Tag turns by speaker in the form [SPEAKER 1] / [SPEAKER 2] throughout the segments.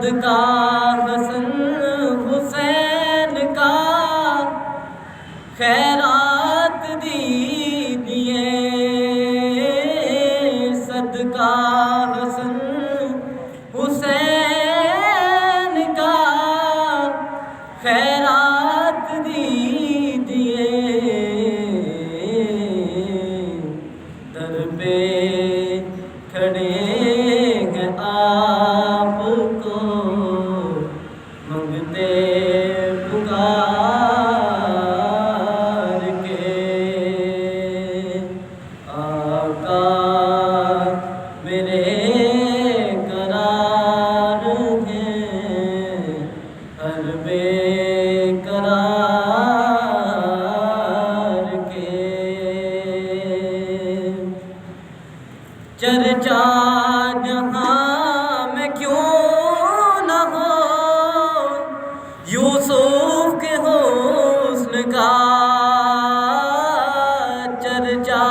[SPEAKER 1] صدقہ حسن حسین کا خیرات دیجئے، صدقہ حسن حسین کا خیرات دیجئے، در پہ کھڑے ہیں آپ کو منگتے پکار کے، آقا میرے قرار ہیں ہر بے قرار کے، چرچا جہاں میں کیوں نہ ہو یوسف کے حسن کا، چرچا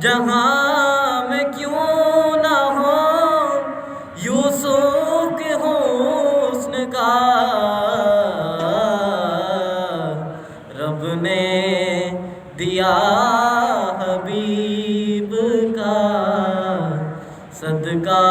[SPEAKER 1] جہاں میں کیوں نہ ہو یوسف کے حسن کا، رب نے دیا حبیب کا صدقہ